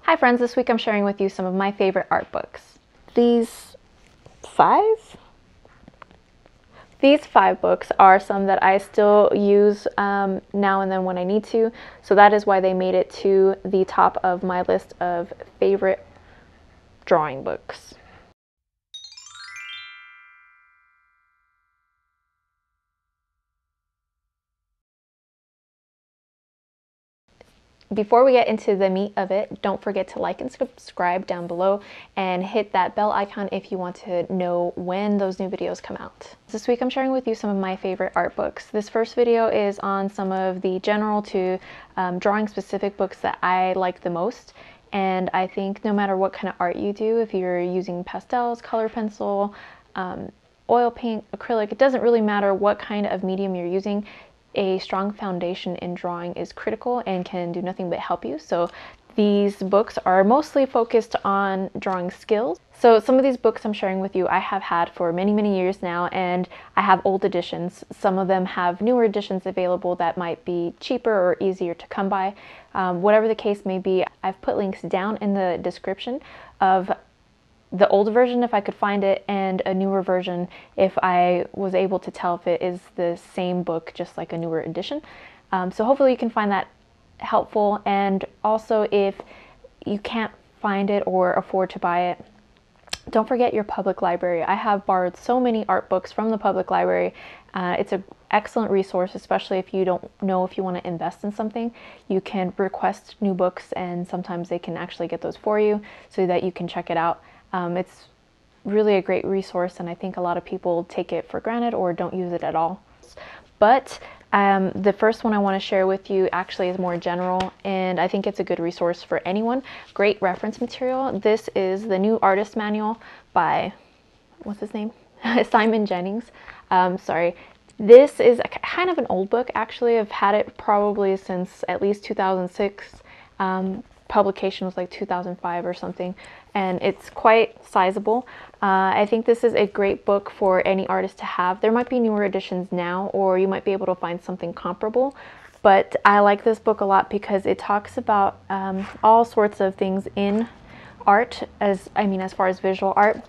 Hi friends, this week I'm sharing with you some of my favorite art books. These five books are some that I still use now and then when I need to, so that is why they made it to the top of my list of favorite drawing books. Before we get into the meat of it, don't forget to like and subscribe down below and hit that bell icon if you want to know when those new videos come out. This week I'm sharing with you some of my favorite art books. This first video is on some of the general to drawing specific books that I like the most. And I think no matter what kind of art you do, if you're using pastels, color pencil, oil paint, acrylic, it doesn't really matter what kind of medium you're using. A strong foundation in drawing is critical and can do nothing but help you. So these books are mostly focused on drawing skills. So some of these books I'm sharing with you I have had for many years now, and I have old editions. Some of them have newer editions available that might be cheaper or easier to come by. Whatever the case may be, I've put links down in the description of the old version if I could find it, and a newer version if I was able to tell if it is the same book, just like a newer edition. So hopefully you can find that helpful. And also, if you can't find it or afford to buy it, don't forget your public library. I have borrowed so many art books from the public library. It's an excellent resource, especially if you don't know if you want to invest in something. You can request new books and sometimes they can actually get those for you so that you can check it out. It's really a great resource, and I think a lot of people take it for granted or don't use it at all. But the first one I want to share with you actually is more general, and I think it's a good resource for anyone. Great reference material. This is the New Artist Manual by, what's his name? Simon Jennings. Sorry. This is kind of an old book, actually. I've had it probably since at least 2006. Publication was like 2005 or something, and it's quite sizable. I think this is a great book for any artist to have. There might be newer editions now, or you might be able to find something comparable, but I like this book a lot because it talks about all sorts of things in art, as far as visual art.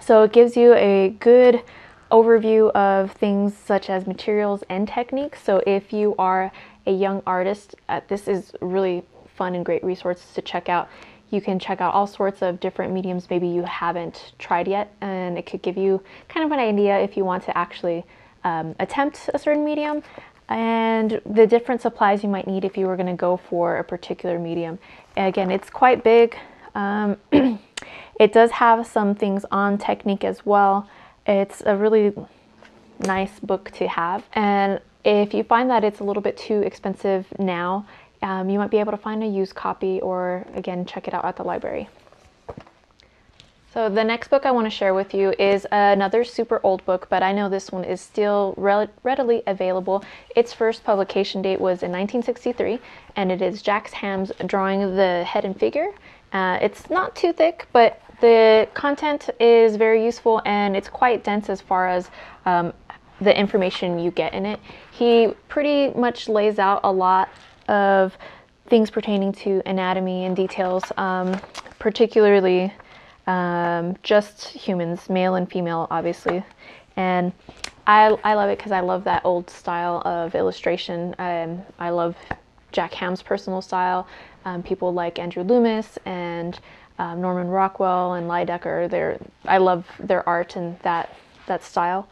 So it gives you a good overview of things such as materials and techniques. So if you are a young artist, this is really fun and great resources to check out. You can check out all sorts of different mediums maybe you haven't tried yet, and it could give you kind of an idea if you want to actually attempt a certain medium, and the different supplies you might need if you were going to go for a particular medium. And again, it's quite big. It does have some things on technique as well. It's a really nice book to have, and if you find that it's a little bit too expensive now, you might be able to find a used copy, or again, check it out at the library. So the next book I want to share with you is another super old book, but I know this one is still readily available. Its first publication date was in 1963, and it is Jack Ham's Drawing the Head and Figure. It's not too thick, but the content is very useful, and it's quite dense as far as the information you get in it. He pretty much lays out a lot of things pertaining to anatomy and details, particularly just humans, male and female, obviously. And I love it because I love that old style of illustration. I love Jack Ham's personal style. People like Andrew Loomis and Norman Rockwell and Lydecker, I love their art and that style.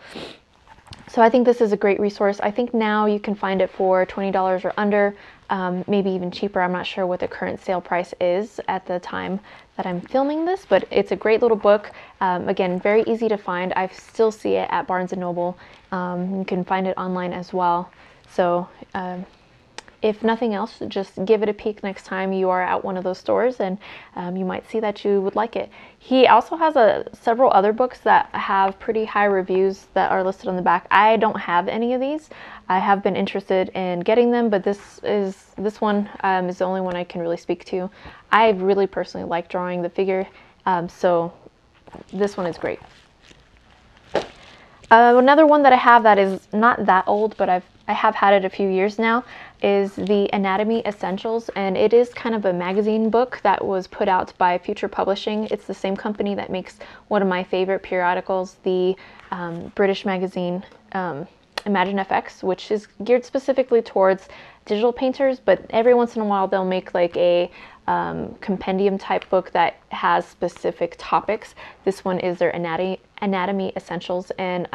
So I think this is a great resource. I think now you can find it for $20 or under, maybe even cheaper. I'm not sure what the current sale price is at the time that I'm filming this, but it's a great little book. Again, very easy to find. I still see it at Barnes & Noble. You can find it online as well. So if nothing else, just give it a peek next time you are at one of those stores, and you might see that you would like it. He also has several other books that have pretty high reviews that are listed on the back. I don't have any of these. I have been interested in getting them, but this one is the only one I can really speak to. I really personally like drawing the figure, so this one is great. Another one that I have that is not that old, but I have had it a few years now. is the Anatomy Essentials, and it is kind of a magazine book that was put out by Future Publishing. It's the same company that makes one of my favorite periodicals, the British magazine Imagine FX, which is geared specifically towards digital painters, but every once in a while they'll make like a compendium type book that has specific topics. This one is their Anatomy Essentials, and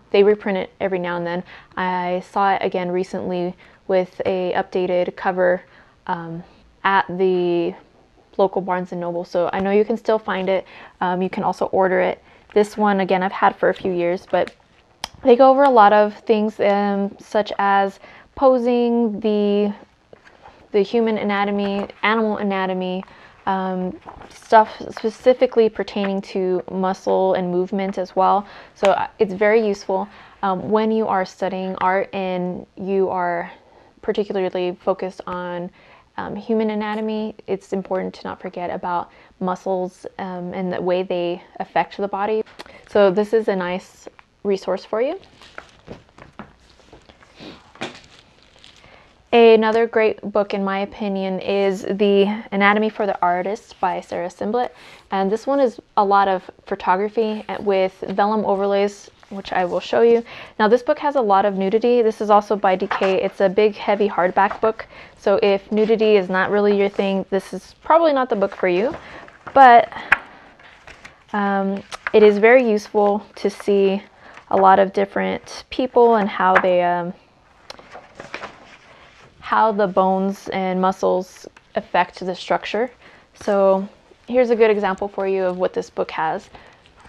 they reprint it every now and then. I saw it again recently with a updated cover at the local Barnes & Noble, so I know you can still find it. You can also order it. This one, again, I've had for a few years, but they go over a lot of things such as posing, the human anatomy, animal anatomy, stuff specifically pertaining to muscle and movement as well. So it's very useful when you are studying art and you are particularly focused on human anatomy. It's important to not forget about muscles and the way they affect the body. So this is a nice resource for you. Another great book, in my opinion, is The Anatomy for the Artist by Sarah Simblett. And this one is a lot of photography with vellum overlays, which I will show you. Now, this book has a lot of nudity. This is also by DK. It's a big, heavy hardback book. So if nudity is not really your thing, this is probably not the book for you. But it is very useful to see a lot of different people and how they how the bones and muscles affect the structure. So here's a good example for you of what this book has.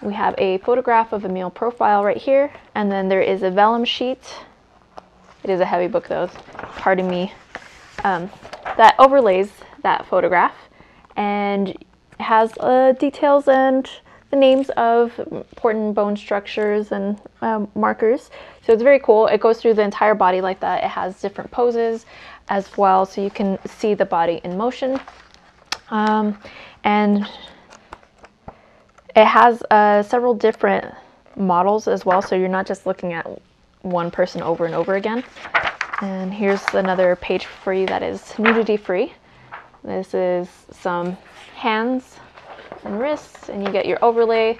We have a photograph of a male profile right here, and then there is a vellum sheet. It is a heavy book though, pardon me, that overlays that photograph and has details and the names of important bone structures and markers. So it's very cool. It goes through the entire body like that. It has different poses as well, so you can see the body in motion. And it has several different models as well, so you're not just looking at one person over and over again. And here's another page for you that is nudity free. This is some hands and wrists, and you get your overlay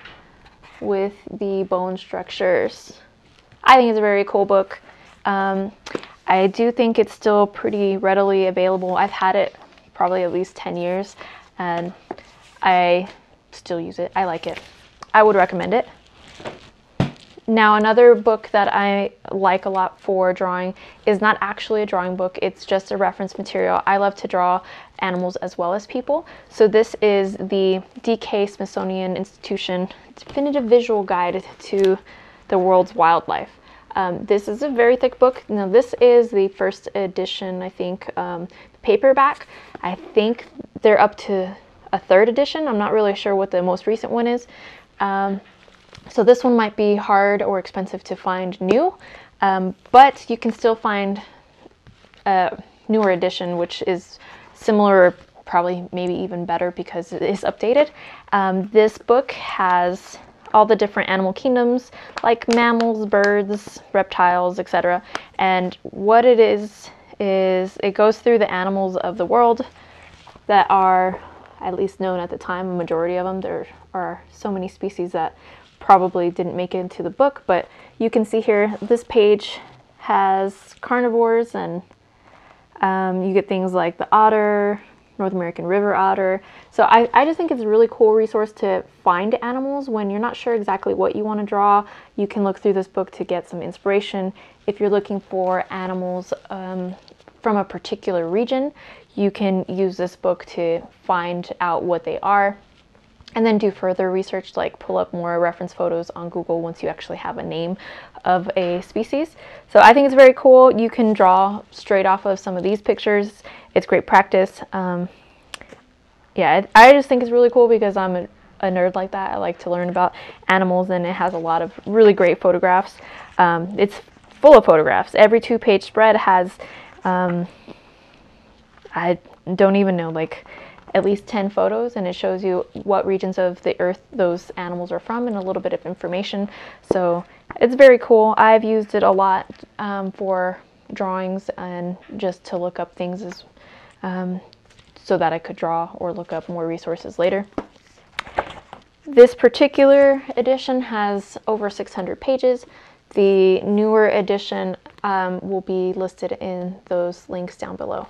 with the bone structures. I think it's a very cool book. I do think it's still pretty readily available. I've had it probably at least 10 years and I still use it. I like it. I would recommend it. Now, another book that I like a lot for drawing is not actually a drawing book. It's just a reference material. I love to draw animals as well as people. So this is the DK Smithsonian Institution Definitive Visual Guide to the World's Wildlife. This is a very thick book. Now, this is the first edition, I think, paperback. I think they're up to a third edition. I'm not really sure what the most recent one is. So this one might be hard or expensive to find new, but you can still find a newer edition, which is similar, probably maybe even better because it is updated. This book has all the different animal kingdoms, like mammals, birds, reptiles, etc. And what it is it goes through the animals of the world that are at least known at the time, a majority of them. There are so many species that probably didn't make it into the book, but you can see here, this page has carnivores, and you get things like the otter, North American river otter. So I just think it's a really cool resource to find animals when you're not sure exactly what you want to draw. You can look through this book to get some inspiration. If you're looking for animals from a particular region, you can use this book to find out what they are, and then do further research, like pull up more reference photos on Google once you actually have a name of a species. So I think it's very cool. You can draw straight off of some of these pictures. It's great practice. Yeah, I just think it's really cool because I'm a nerd like that. I like to learn about animals, and it has a lot of really great photographs. It's full of photographs. Every 2-page spread has, I don't even know, like at least 10 photos, and it shows you what regions of the earth those animals are from and a little bit of information. So it's very cool. I've used it a lot for drawings and just to look up things as, so that I could draw or look up more resources later. This particular edition has over 600 pages. The newer edition will be listed in those links down below.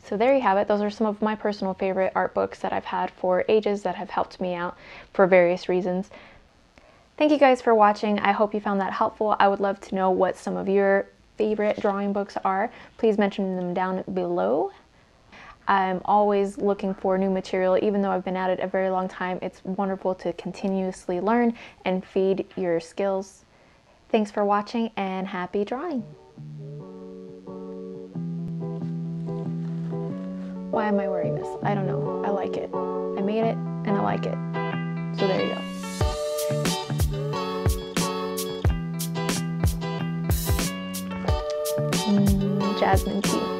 So there you have it. Those are some of my personal favorite art books that I've had for ages that have helped me out for various reasons. Thank you guys for watching. I hope you found that helpful. I would love to know what some of your favorite drawing books are. Please mention them down below. I'm always looking for new material. Even though I've been at it a very long time, it's wonderful to continuously learn and feed your skills. Thanks for watching and happy drawing. Why am I wearing this? I don't know. I like it. I made it and I like it. So there you go. Jasmine tea.